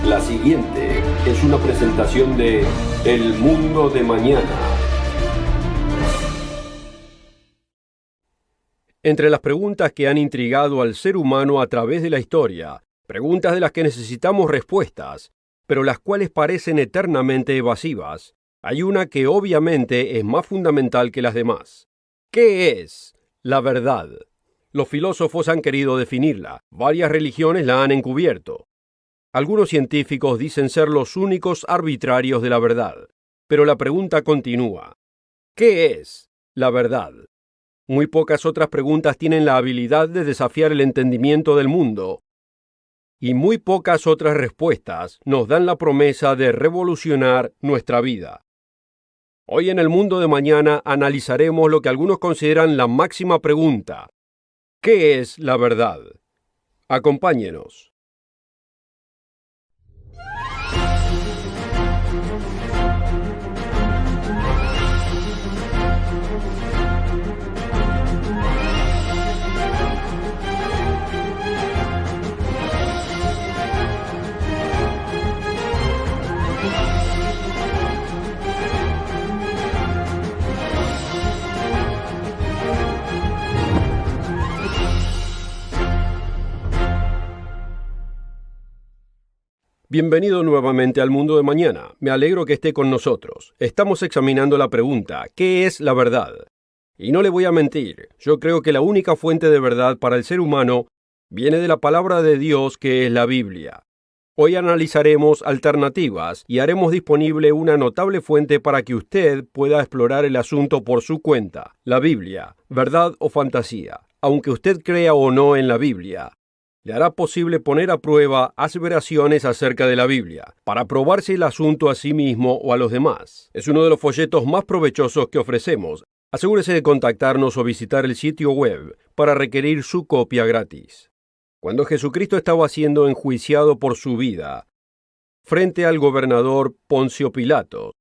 La siguiente es una presentación de El Mundo de Mañana. Entre las preguntas que han intrigado al ser humano a través de la historia, preguntas de las que necesitamos respuestas, pero las cuales parecen eternamente evasivas, hay una que obviamente es más fundamental que las demás. ¿Qué es la verdad? Los filósofos han querido definirla, varias religiones la han encubierto. Algunos científicos dicen ser los únicos arbitrarios de la verdad, pero la pregunta continúa. ¿Qué es la verdad? Muy pocas otras preguntas tienen la habilidad de desafiar el entendimiento del mundo, y muy pocas otras respuestas nos dan la promesa de revolucionar nuestra vida. Hoy en el Mundo de Mañana analizaremos lo que algunos consideran la máxima pregunta. ¿Qué es la verdad? Acompáñenos. Bienvenido nuevamente al Mundo de Mañana. Me alegro que esté con nosotros. Estamos examinando la pregunta, ¿qué es la verdad? Y no le voy a mentir, yo creo que la única fuente de verdad para el ser humano viene de la palabra de Dios, que es la Biblia. Hoy analizaremos alternativas y haremos disponible una notable fuente para que usted pueda explorar el asunto por su cuenta. La Biblia, ¿verdad o fantasía? Aunque usted crea o no en la Biblia, le hará posible poner a prueba aseveraciones acerca de la Biblia, para probarse el asunto a sí mismo o a los demás. Es uno de los folletos más provechosos que ofrecemos. Asegúrese de contactarnos o visitar el sitio web para requerir su copia gratis. Cuando Jesucristo estaba siendo enjuiciado por su vida, frente al gobernador Poncio Pilato,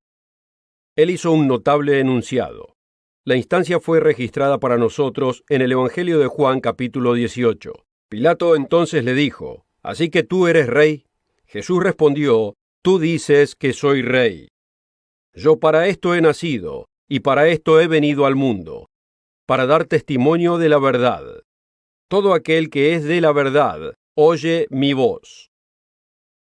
él hizo un notable enunciado. La instancia fue registrada para nosotros en el Evangelio de Juan capítulo 18. Pilato entonces le dijo, ¿así que tú eres rey? Jesús respondió, tú dices que soy rey. Yo para esto he nacido, y para esto he venido al mundo, para dar testimonio de la verdad. Todo aquel que es de la verdad, oye mi voz.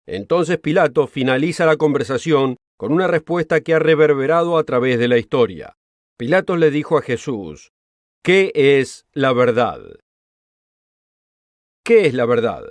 Entonces Pilato finaliza la conversación con una respuesta que ha reverberado a través de la historia. Pilato le dijo a Jesús, ¿qué es la verdad? ¿Qué es la verdad?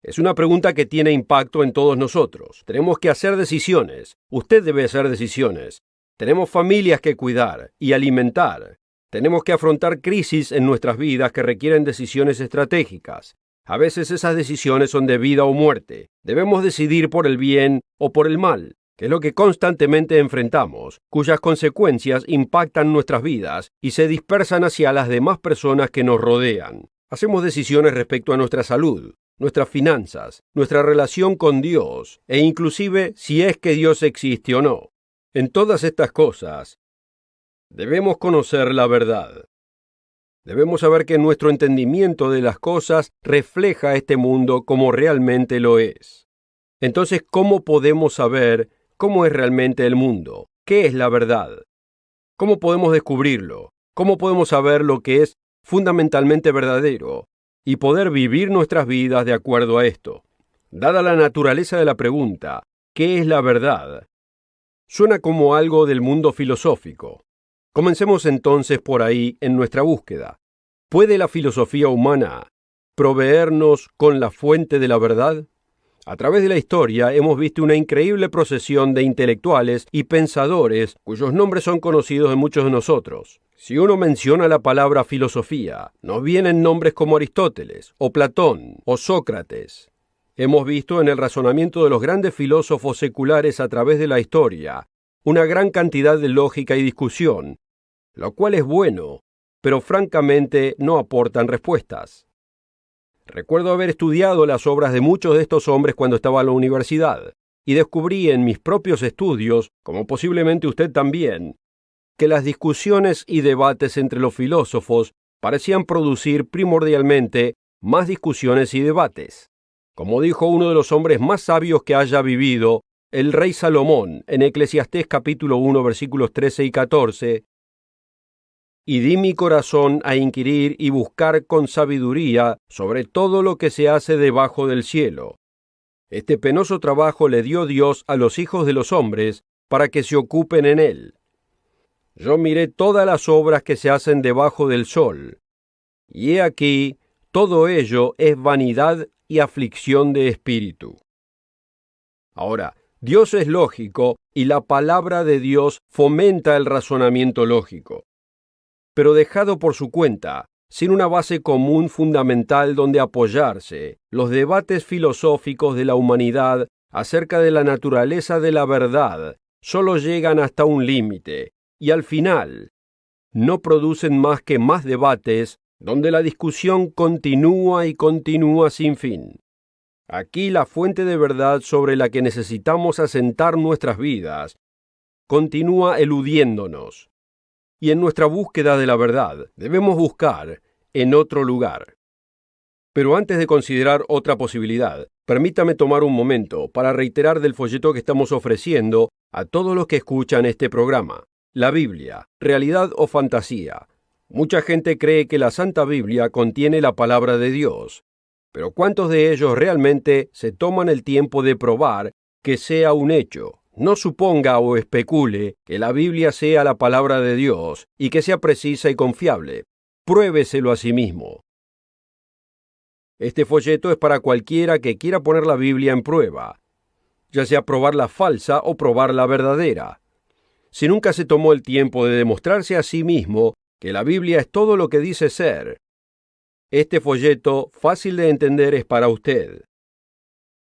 Es una pregunta que tiene impacto en todos nosotros. Tenemos que hacer decisiones. Usted debe hacer decisiones. Tenemos familias que cuidar y alimentar. Tenemos que afrontar crisis en nuestras vidas que requieren decisiones estratégicas. A veces esas decisiones son de vida o muerte. Debemos decidir por el bien o por el mal, que es lo que constantemente enfrentamos, cuyas consecuencias impactan nuestras vidas y se dispersan hacia las demás personas que nos rodean. Hacemos decisiones respecto a nuestra salud, nuestras finanzas, nuestra relación con Dios, e inclusive si es que Dios existe o no. En todas estas cosas, debemos conocer la verdad. Debemos saber que nuestro entendimiento de las cosas refleja este mundo como realmente lo es. Entonces, ¿cómo podemos saber cómo es realmente el mundo? ¿Qué es la verdad? ¿Cómo podemos descubrirlo? ¿Cómo podemos saber lo que es fundamentalmente verdadero y poder vivir nuestras vidas de acuerdo a esto? Dada la naturaleza de la pregunta, ¿qué es la verdad? Suena como algo del mundo filosófico. Comencemos entonces por ahí en nuestra búsqueda. ¿Puede la filosofía humana proveernos con la fuente de la verdad? A través de la historia hemos visto una increíble procesión de intelectuales y pensadores cuyos nombres son conocidos de muchos de nosotros. Si uno menciona la palabra filosofía, nos vienen nombres como Aristóteles, o Platón, o Sócrates. Hemos visto en el razonamiento de los grandes filósofos seculares a través de la historia una gran cantidad de lógica y discusión, lo cual es bueno, pero francamente no aportan respuestas. Recuerdo haber estudiado las obras de muchos de estos hombres cuando estaba en la universidad, y descubrí en mis propios estudios, como posiblemente usted también, que las discusiones y debates entre los filósofos parecían producir primordialmente más discusiones y debates. Como dijo uno de los hombres más sabios que haya vivido, el rey Salomón, en Eclesiastés capítulo 1, versículos 13 y 14, «Y di mi corazón a inquirir y buscar con sabiduría sobre todo lo que se hace debajo del cielo. Este penoso trabajo le dio Dios a los hijos de los hombres para que se ocupen en él. Yo miré todas las obras que se hacen debajo del sol, y he aquí, todo ello es vanidad y aflicción de espíritu». Ahora, Dios es lógico y la palabra de Dios fomenta el razonamiento lógico. Pero dejado por su cuenta, sin una base común fundamental donde apoyarse, los debates filosóficos de la humanidad acerca de la naturaleza de la verdad solo llegan hasta un límite, y al final no producen más que más debates donde la discusión continúa y continúa sin fin. Aquí la fuente de verdad sobre la que necesitamos asentar nuestras vidas continúa eludiéndonos. Y en nuestra búsqueda de la verdad debemos buscar en otro lugar. Pero antes de considerar otra posibilidad, permítame tomar un momento para reiterar del folleto que estamos ofreciendo a todos los que escuchan este programa. La Biblia, ¿realidad o fantasía? Mucha gente cree que la Santa Biblia contiene la palabra de Dios. Pero ¿cuántos de ellos realmente se toman el tiempo de probar que sea un hecho? No suponga o especule que la Biblia sea la palabra de Dios y que sea precisa y confiable. Pruébeselo a sí mismo. Este folleto es para cualquiera que quiera poner la Biblia en prueba, ya sea probar la falsa o probar la verdadera. Si nunca se tomó el tiempo de demostrarse a sí mismo que la Biblia es todo lo que dice ser, este folleto, fácil de entender, es para usted.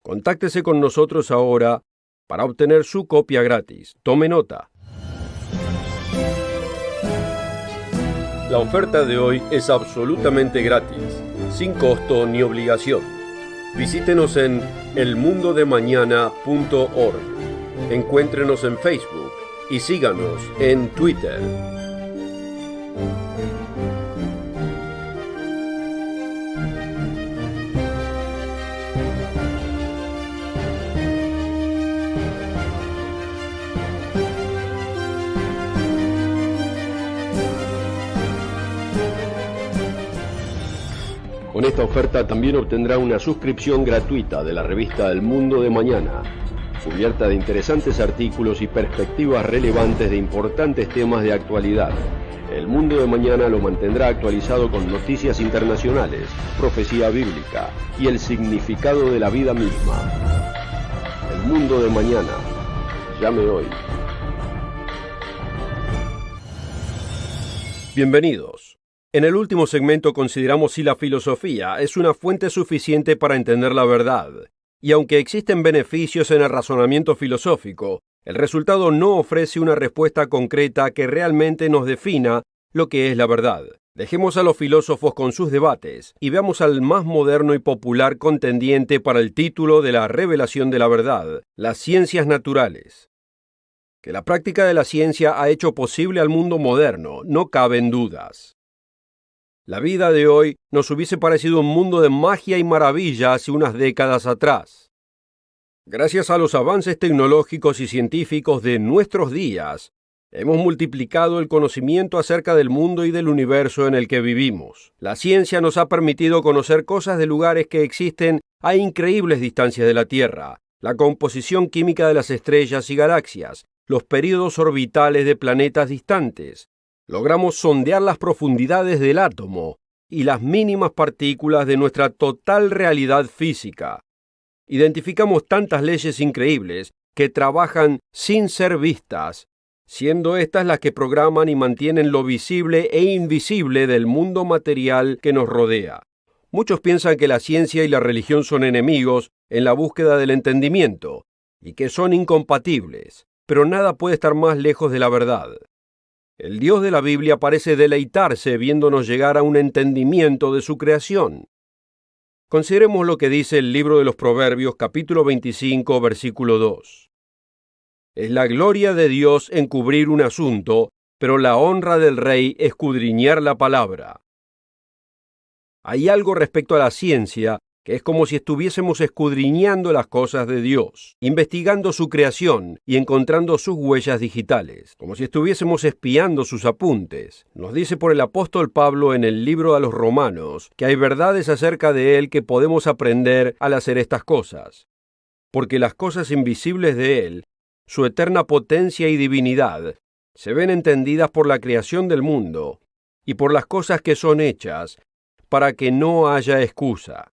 Contáctese con nosotros ahora para obtener su copia gratis. Tome nota. La oferta de hoy es absolutamente gratis, sin costo ni obligación. Visítenos en elmundodemañana.org. Encuéntrenos en Facebook y síganos en Twitter. Con esta oferta también obtendrá una suscripción gratuita de la revista El Mundo de Mañana, cubierta de interesantes artículos y perspectivas relevantes de importantes temas de actualidad. El Mundo de Mañana lo mantendrá actualizado con noticias internacionales, profecía bíblica y el significado de la vida misma. El Mundo de Mañana. Llame hoy. Bienvenidos. En el último segmento consideramos si la filosofía es una fuente suficiente para entender la verdad. Y aunque existen beneficios en el razonamiento filosófico, el resultado no ofrece una respuesta concreta que realmente nos defina lo que es la verdad. Dejemos a los filósofos con sus debates y veamos al más moderno y popular contendiente para el título de la revelación de la verdad, las ciencias naturales. Que la práctica de la ciencia ha hecho posible al mundo moderno, no caben dudas. La vida de hoy nos hubiese parecido un mundo de magia y maravilla hace unas décadas atrás. Gracias a los avances tecnológicos y científicos de nuestros días, hemos multiplicado el conocimiento acerca del mundo y del universo en el que vivimos. La ciencia nos ha permitido conocer cosas de lugares que existen a increíbles distancias de la Tierra, la composición química de las estrellas y galaxias, los períodos orbitales de planetas distantes. Logramos sondear las profundidades del átomo y las mínimas partículas de nuestra total realidad física. Identificamos tantas leyes increíbles que trabajan sin ser vistas, siendo estas las que programan y mantienen lo visible e invisible del mundo material que nos rodea. Muchos piensan que la ciencia y la religión son enemigos en la búsqueda del entendimiento y que son incompatibles, pero nada puede estar más lejos de la verdad. El Dios de la Biblia parece deleitarse viéndonos llegar a un entendimiento de su creación. Consideremos lo que dice el libro de los Proverbios, capítulo 25, versículo 2. Es la gloria de Dios encubrir un asunto, pero la honra del rey escudriñar la palabra. Hay algo respecto a la ciencia que es como si estuviésemos escudriñando las cosas de Dios, investigando su creación y encontrando sus huellas digitales, como si estuviésemos espiando sus apuntes. Nos dice por el apóstol Pablo en el libro a los Romanos que hay verdades acerca de él que podemos aprender al hacer estas cosas, porque las cosas invisibles de él, su eterna potencia y divinidad, se ven entendidas por la creación del mundo y por las cosas que son hechas, para que no haya excusa.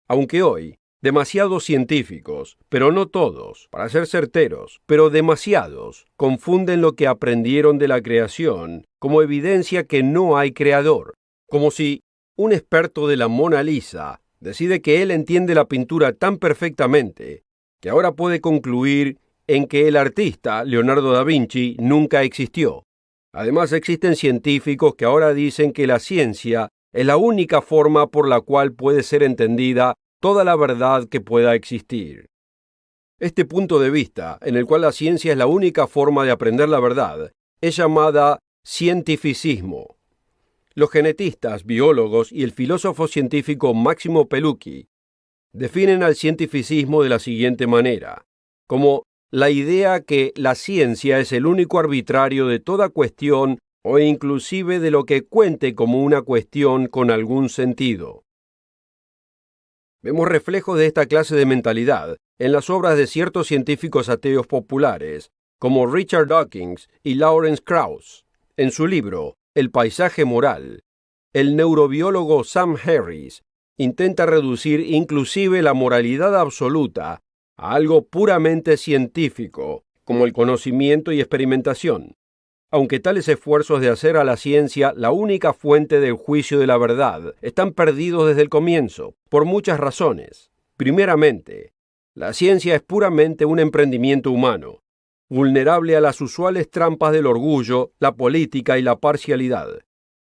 Aunque hoy, demasiados científicos, pero no todos, para ser certeros, pero demasiados, confunden lo que aprendieron de la creación como evidencia que no hay creador, como si un experto de la Mona Lisa decide que él entiende la pintura tan perfectamente que ahora puede concluir en que el artista, Leonardo da Vinci, nunca existió. Además, existen científicos que ahora dicen que la ciencia es la única forma por la cual puede ser entendida toda la verdad que pueda existir. Este punto de vista, en el cual la ciencia es la única forma de aprender la verdad, es llamada cientificismo. Los genetistas, biólogos y el filósofo científico Máximo Pelucchi definen al cientificismo de la siguiente manera, como la idea que la ciencia es el único arbitrario de toda cuestión o inclusive de lo que cuente como una cuestión con algún sentido. Vemos reflejos de esta clase de mentalidad en las obras de ciertos científicos ateos populares, como Richard Dawkins y Lawrence Krauss. En su libro, El paisaje moral, el neurobiólogo Sam Harris intenta reducir inclusive la moralidad absoluta a algo puramente científico, como el conocimiento y experimentación. Aunque tales esfuerzos de hacer a la ciencia la única fuente del juicio de la verdad están perdidos desde el comienzo, por muchas razones. Primeramente, la ciencia es puramente un emprendimiento humano, vulnerable a las usuales trampas del orgullo, la política y la parcialidad.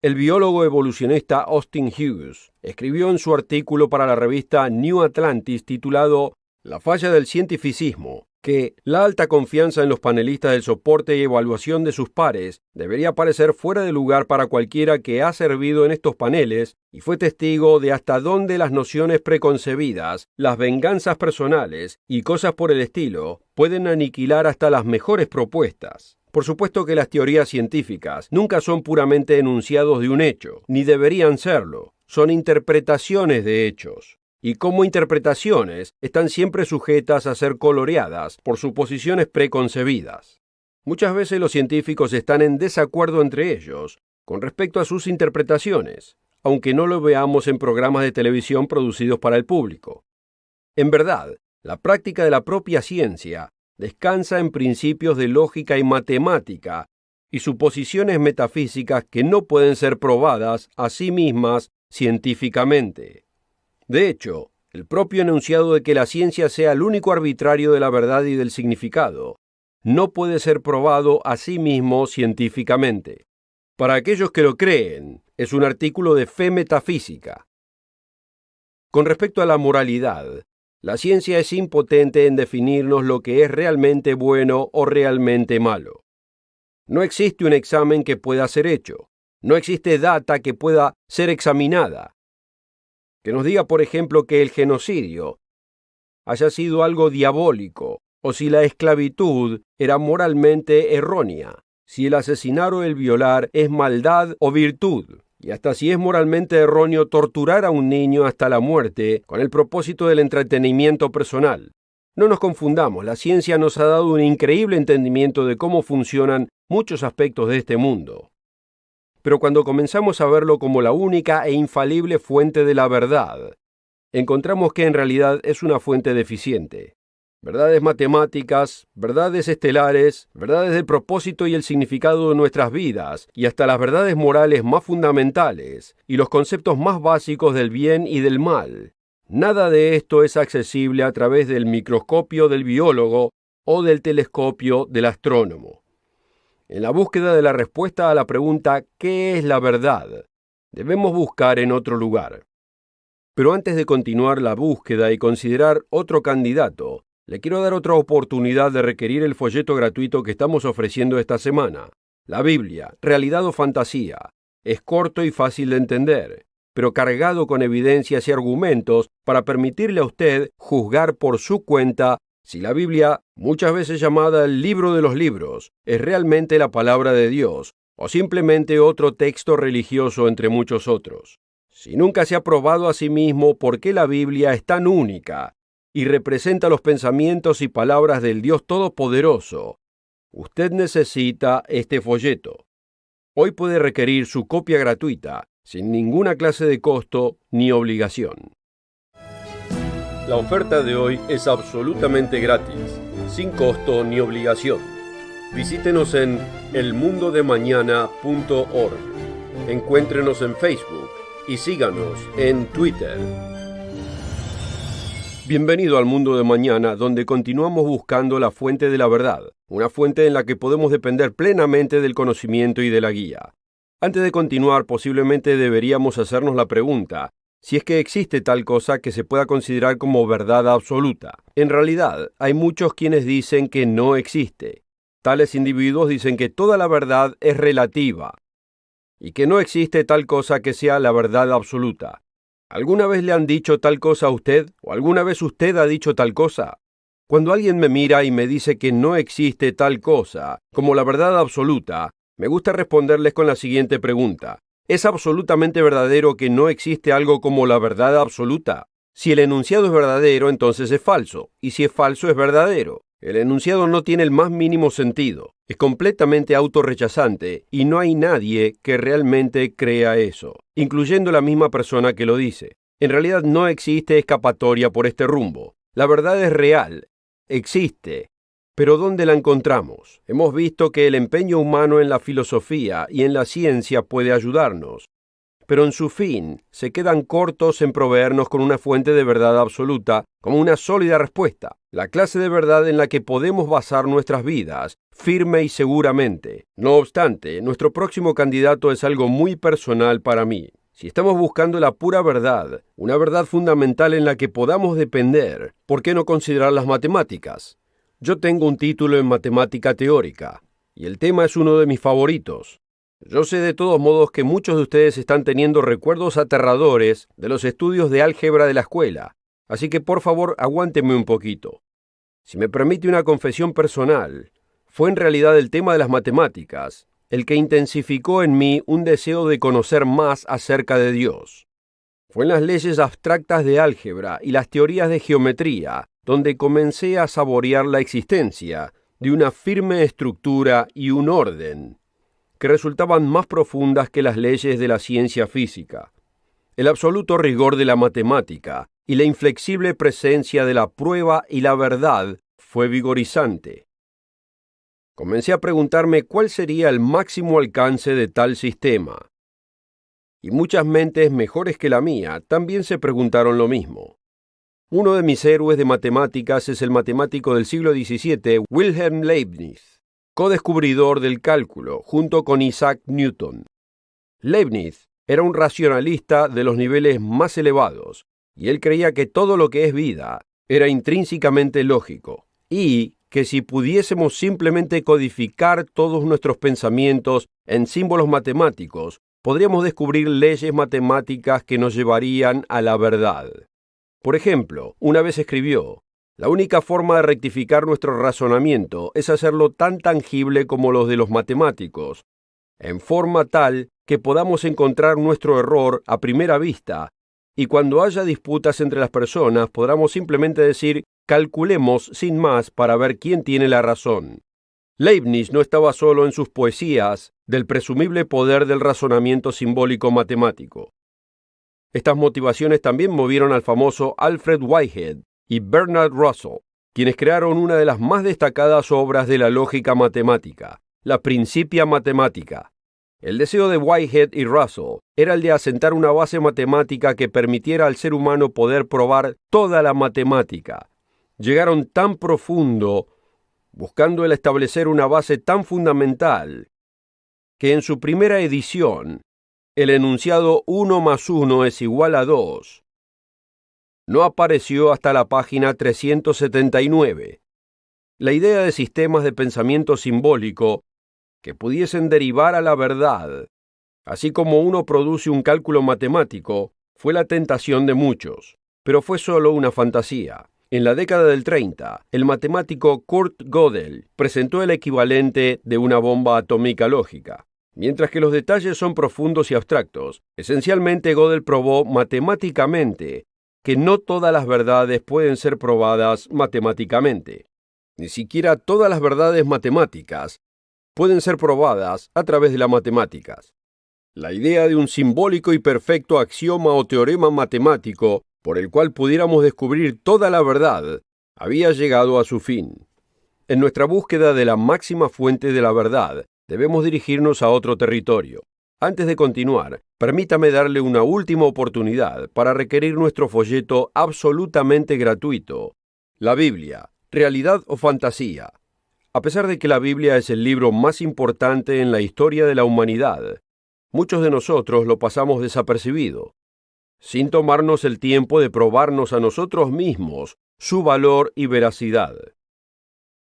El biólogo evolucionista Austin Hughes escribió en su artículo para la revista New Atlantis titulado La falla del cientificismo, que la alta confianza en los panelistas del soporte y evaluación de sus pares debería parecer fuera de lugar para cualquiera que ha servido en estos paneles y fue testigo de hasta dónde las nociones preconcebidas, las venganzas personales y cosas por el estilo pueden aniquilar hasta las mejores propuestas. Por supuesto que las teorías científicas nunca son puramente enunciados de un hecho, ni deberían serlo, son interpretaciones de hechos. Y como interpretaciones están siempre sujetas a ser coloreadas por suposiciones preconcebidas. Muchas veces los científicos están en desacuerdo entre ellos con respecto a sus interpretaciones, aunque no lo veamos en programas de televisión producidos para el público. En verdad, la práctica de la propia ciencia descansa en principios de lógica y matemática y suposiciones metafísicas que no pueden ser probadas a sí mismas científicamente. De hecho, el propio enunciado de que la ciencia sea el único arbitrario de la verdad y del significado no puede ser probado a sí mismo científicamente. Para aquellos que lo creen, es un artículo de fe metafísica. Con respecto a la moralidad, la ciencia es impotente en definirnos lo que es realmente bueno o realmente malo. No existe un examen que pueda ser hecho. No existe data que pueda ser examinada. Que nos diga, por ejemplo, que el genocidio haya sido algo diabólico, o si la esclavitud era moralmente errónea, si el asesinar o el violar es maldad o virtud, y hasta si es moralmente erróneo torturar a un niño hasta la muerte con el propósito del entretenimiento personal. No nos confundamos, la ciencia nos ha dado un increíble entendimiento de cómo funcionan muchos aspectos de este mundo. Pero cuando comenzamos a verlo como la única e infalible fuente de la verdad, encontramos que en realidad es una fuente deficiente. Verdades matemáticas, verdades estelares, verdades del propósito y el significado de nuestras vidas, y hasta las verdades morales más fundamentales, y los conceptos más básicos del bien y del mal. Nada de esto es accesible a través del microscopio del biólogo o del telescopio del astrónomo. En la búsqueda de la respuesta a la pregunta ¿qué es la verdad?, debemos buscar en otro lugar. Pero antes de continuar la búsqueda y considerar otro candidato, le quiero dar otra oportunidad de requerir el folleto gratuito que estamos ofreciendo esta semana. La Biblia, realidad o fantasía. Es corto y fácil de entender. pero cargado con evidencias y argumentos para permitirle a usted juzgar por su cuenta si la Biblia, muchas veces llamada el libro de los libros, es realmente la palabra de Dios o simplemente otro texto religioso entre muchos otros. Si nunca se ha probado a sí mismo por qué la Biblia es tan única y representa los pensamientos y palabras del Dios Todopoderoso, usted necesita este folleto. Hoy puede requerir su copia gratuita, sin ninguna clase de costo ni obligación. La oferta de hoy es absolutamente gratis, sin costo ni obligación. Visítenos en elmundodemañana.org. Encuéntrenos en Facebook y síganos en Twitter. Bienvenido al Mundo de Mañana, donde continuamos buscando la fuente de la verdad, una fuente en la que podemos depender plenamente del conocimiento y de la guía. Antes de continuar, posiblemente deberíamos hacernos la pregunta, si es que existe tal cosa que se pueda considerar como verdad absoluta. En realidad, hay muchos quienes dicen que no existe. Tales individuos dicen que toda la verdad es relativa y que no existe tal cosa que sea la verdad absoluta. ¿Alguna vez le han dicho tal cosa a usted? ¿O alguna vez usted ha dicho tal cosa? Cuando alguien me mira y me dice que no existe tal cosa como la verdad absoluta, me gusta responderles con la siguiente pregunta. ¿Es absolutamente verdadero que no existe algo como la verdad absoluta? Si el enunciado es verdadero, entonces es falso, y si es falso, es verdadero. El enunciado no tiene el más mínimo sentido, es completamente autorrechazante, y no hay nadie que realmente crea eso, incluyendo la misma persona que lo dice. En realidad no existe escapatoria por este rumbo. La verdad es real, existe. Pero ¿dónde la encontramos? Hemos visto que el empeño humano en la filosofía y en la ciencia puede ayudarnos, pero en su fin se quedan cortos en proveernos con una fuente de verdad absoluta como una sólida respuesta, la clase de verdad en la que podemos basar nuestras vidas, firme y seguramente. No obstante, nuestro próximo candidato es algo muy personal para mí. Si estamos buscando la pura verdad, una verdad fundamental en la que podamos depender, ¿por qué no considerar las matemáticas? Yo tengo un título en matemática teórica, y el tema es uno de mis favoritos. Yo sé de todos modos que muchos de ustedes están teniendo recuerdos aterradores de los estudios de álgebra de la escuela, así que por favor aguánteme un poquito. Si me permite una confesión personal, fue en realidad el tema de las matemáticas el que intensificó en mí un deseo de conocer más acerca de Dios. Fue en las leyes abstractas de álgebra y las teorías de geometría donde comencé a saborear la existencia de una firme estructura y un orden que resultaban más profundas que las leyes de la ciencia física. El absoluto rigor de la matemática y la inflexible presencia de la prueba y la verdad fue vigorizante. Comencé a preguntarme cuál sería el máximo alcance de tal sistema. Y muchas mentes mejores que la mía también se preguntaron lo mismo. Uno de mis héroes de matemáticas es el matemático del siglo XVII, Wilhelm Leibniz, codescubridor del cálculo, junto con Isaac Newton. Leibniz era un racionalista de los niveles más elevados, y él creía que todo lo que es vida era intrínsecamente lógico, y que si pudiésemos simplemente codificar todos nuestros pensamientos en símbolos matemáticos, podríamos descubrir leyes matemáticas que nos llevarían a la verdad. Por ejemplo, una vez escribió, la única forma de rectificar nuestro razonamiento es hacerlo tan tangible como los de los matemáticos, en forma tal que podamos encontrar nuestro error a primera vista, y cuando haya disputas entre las personas podamos simplemente decir, calculemos sin más para ver quién tiene la razón. Leibniz no estaba solo en sus poesías del presumible poder del razonamiento simbólico matemático. Estas motivaciones también movieron al famoso Alfred Whitehead y Bernard Russell, quienes crearon una de las más destacadas obras de la lógica matemática, la Principia Mathematica. El deseo de Whitehead y Russell era el de asentar una base matemática que permitiera al ser humano poder probar toda la matemática. Llegaron tan profundo, buscando el establecer una base tan fundamental, que en su primera edición, el enunciado 1 más 1 es igual a 2 no apareció hasta la página 379. La idea de sistemas de pensamiento simbólico que pudiesen derivar a la verdad Así como uno produce un cálculo matemático, fue la tentación de muchos, pero fue solo una fantasía. En la década del 30, el matemático Kurt Gödel presentó el equivalente de una bomba atómica lógica. Mientras que los detalles son profundos y abstractos, esencialmente Gödel probó matemáticamente que no todas las verdades pueden ser probadas matemáticamente. Ni siquiera todas las verdades matemáticas pueden ser probadas a través de las matemáticas. La idea de un simbólico y perfecto axioma o teorema matemático por el cual pudiéramos descubrir toda la verdad había llegado a su fin. En nuestra búsqueda de la máxima fuente de la verdad, debemos dirigirnos a otro territorio. Antes de continuar, permítame darle una última oportunidad para requerir nuestro folleto absolutamente gratuito. La Biblia, ¿realidad o fantasía? A pesar de que la Biblia es el libro más importante en la historia de la humanidad, muchos de nosotros lo pasamos desapercibido, sin tomarnos el tiempo de probarnos a nosotros mismos su valor y veracidad.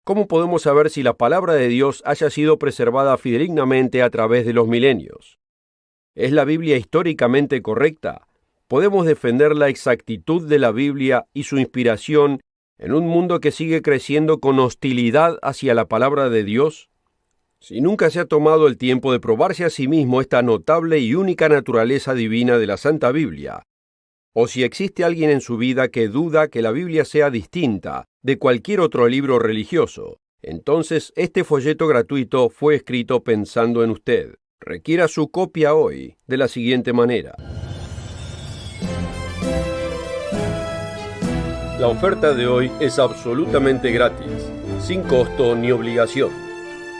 ¿Cómo podemos saber si la palabra de Dios haya sido preservada fidedignamente a través de los milenios? ¿Es la Biblia históricamente correcta? ¿Podemos defender la exactitud de la Biblia y su inspiración en un mundo que sigue creciendo con hostilidad hacia la palabra de Dios? Si nunca se ha tomado el tiempo de probarse a sí mismo esta notable y única naturaleza divina de la Santa Biblia, o si existe alguien en su vida que duda que la Biblia sea distinta de cualquier otro libro religioso, entonces este folleto gratuito fue escrito pensando en usted. Requiera su copia hoy de la siguiente manera. La oferta de hoy es absolutamente gratis, sin costo ni obligación.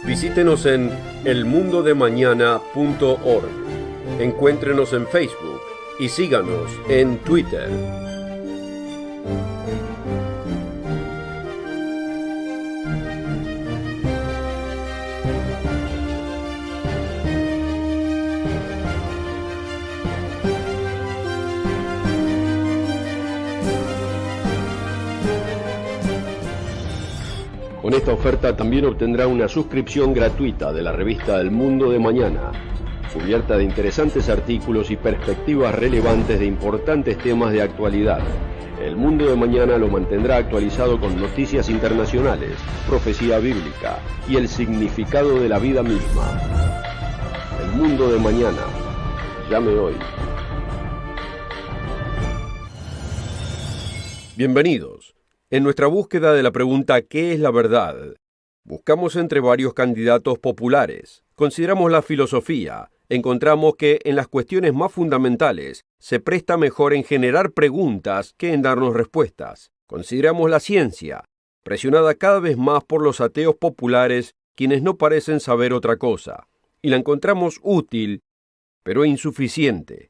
Visítenos en elmundodemañana.org. Encuéntrenos en Facebook y síganos en Twitter. Con esta oferta también obtendrá una suscripción gratuita de la revista El Mundo de Mañana, cubierta de interesantes artículos y perspectivas relevantes de importantes temas de actualidad. El Mundo de Mañana lo mantendrá actualizado con noticias internacionales, profecía bíblica y el significado de la vida misma. El Mundo de Mañana. Llame hoy. Bienvenidos. En nuestra búsqueda de la pregunta ¿qué es la verdad?, buscamos entre varios candidatos populares. Consideramos la filosofía. Encontramos que en las cuestiones más fundamentales se presta mejor en generar preguntas que en darnos respuestas. Consideramos la ciencia, presionada cada vez más por los ateos populares, quienes no parecen saber otra cosa. Y la encontramos útil, pero insuficiente.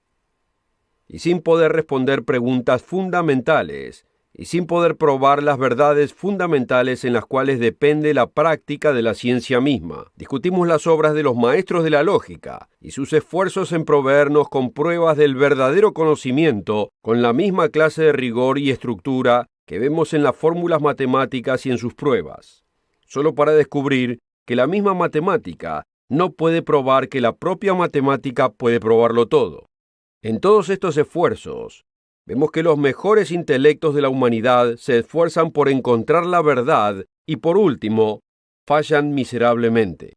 Y sin poder responder preguntas fundamentales, y sin poder probar las verdades fundamentales en las cuales depende la práctica de la ciencia misma. Discutimos las obras de los maestros de la lógica y sus esfuerzos en proveernos con pruebas del verdadero conocimiento con la misma clase de rigor y estructura que vemos en las fórmulas matemáticas y en sus pruebas, solo para descubrir que la misma matemática no puede probar que la propia matemática puede probarlo todo. En todos estos esfuerzos, vemos que los mejores intelectos de la humanidad se esfuerzan por encontrar la verdad y, por último, fallan miserablemente.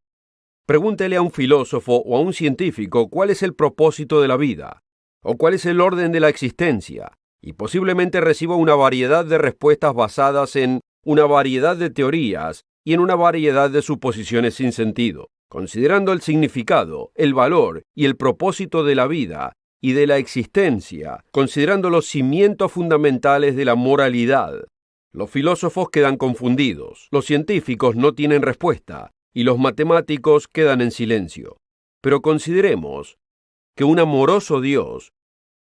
Pregúntele a un filósofo o a un científico cuál es el propósito de la vida, o cuál es el orden de la existencia, y posiblemente reciba una variedad de respuestas basadas en una variedad de teorías y en una variedad de suposiciones sin sentido. Considerando el significado, el valor y el propósito de la vida, y de la existencia, considerando los cimientos fundamentales de la moralidad. Los filósofos quedan confundidos, los científicos no tienen respuesta, y los matemáticos quedan en silencio. Pero consideremos que un amoroso Dios,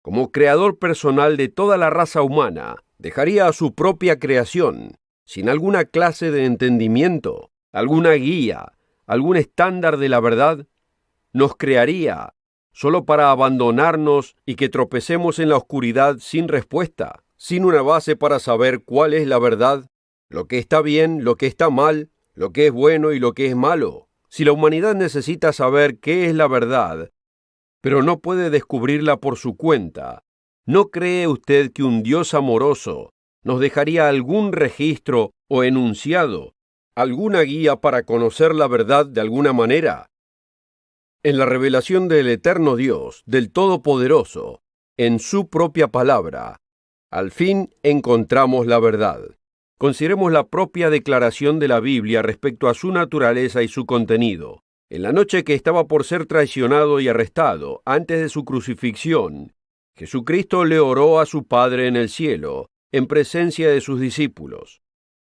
como creador personal de toda la raza humana, dejaría a su propia creación sin alguna clase de entendimiento, alguna guía, algún estándar de la verdad. Nos crearía solo para abandonarnos y que tropecemos en la oscuridad sin respuesta, sin una base para saber cuál es la verdad, lo que está bien, lo que está mal, lo que es bueno y lo que es malo. Si la humanidad necesita saber qué es la verdad, pero no puede descubrirla por su cuenta. ¿No cree usted que un Dios amoroso nos dejaría algún registro o enunciado, alguna guía para conocer la verdad de alguna manera? En la revelación del eterno Dios, del Todopoderoso, en su propia palabra, al fin encontramos la verdad. Consideremos la propia declaración de la Biblia respecto a su naturaleza y su contenido. En la noche que estaba por ser traicionado y arrestado, antes de su crucifixión, Jesucristo le oró a su Padre en el cielo, en presencia de sus discípulos.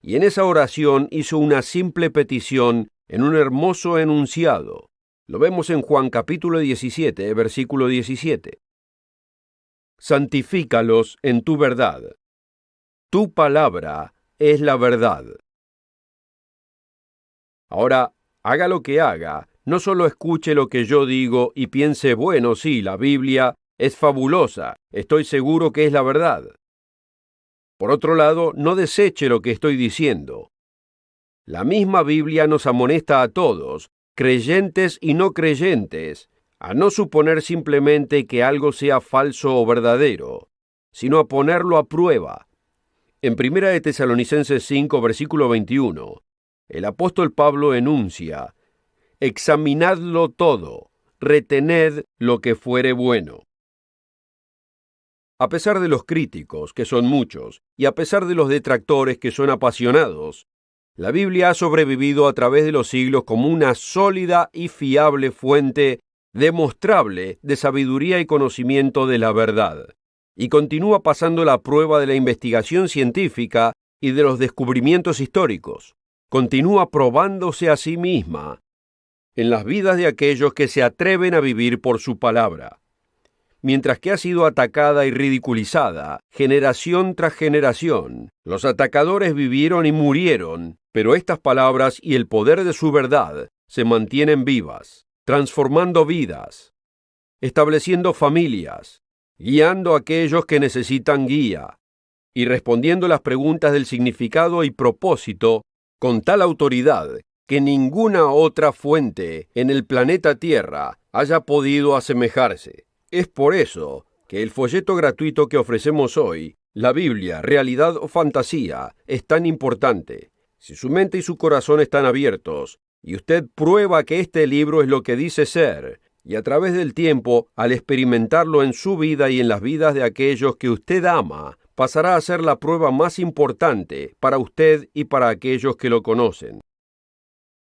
Y en esa oración hizo una simple petición en un hermoso enunciado. Lo vemos en Juan capítulo 17, versículo 17. Santifícalos en tu verdad. Tu palabra es la verdad. Ahora, haga lo que haga, no solo escuche lo que yo digo y piense, bueno, sí, la Biblia es fabulosa, estoy seguro que es la verdad. Por otro lado, no deseche lo que estoy diciendo. La misma Biblia nos amonesta a todos, creyentes y no creyentes, a no suponer simplemente que algo sea falso o verdadero, sino a ponerlo a prueba. En 1 de Tesalonicenses 5, versículo 21, el apóstol Pablo enuncia: examinadlo todo, retened lo que fuere bueno. A pesar de los críticos, que son muchos, y a pesar de los detractores, que son apasionados, la Biblia ha sobrevivido a través de los siglos como una sólida y fiable fuente demostrable de sabiduría y conocimiento de la verdad, y continúa pasando la prueba de la investigación científica y de los descubrimientos históricos. Continúa probándose a sí misma en las vidas de aquellos que se atreven a vivir por su palabra. Mientras que ha sido atacada y ridiculizada, generación tras generación, los atacadores vivieron y murieron, pero estas palabras y el poder de su verdad se mantienen vivas, transformando vidas, estableciendo familias, guiando a aquellos que necesitan guía, y respondiendo las preguntas del significado y propósito con tal autoridad que ninguna otra fuente en el planeta Tierra haya podido asemejarse. Es por eso que el folleto gratuito que ofrecemos hoy, la Biblia, realidad o fantasía, es tan importante. Si su mente y su corazón están abiertos, y usted prueba que este libro es lo que dice ser, y a través del tiempo, al experimentarlo en su vida y en las vidas de aquellos que usted ama, pasará a ser la prueba más importante para usted y para aquellos que lo conocen.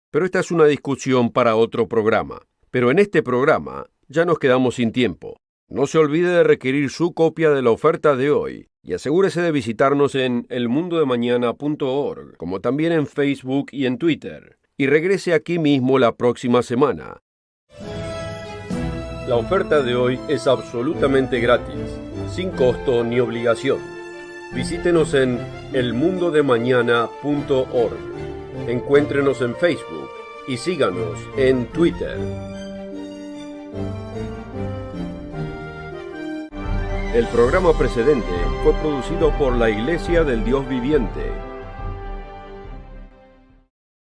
Pero esta es una discusión para otro programa. Pero en este programa ya nos quedamos sin tiempo. No se olvide de requerir su copia de la oferta de hoy y asegúrese de visitarnos en elmundodemañana.org, como también en Facebook y en Twitter. Y regrese aquí mismo la próxima semana. La oferta de hoy es absolutamente gratis, sin costo ni obligación. Visítenos en elmundodemañana.org. Encuéntrenos en Facebook y síganos en Twitter. El programa precedente fue producido por la Iglesia del Dios Viviente.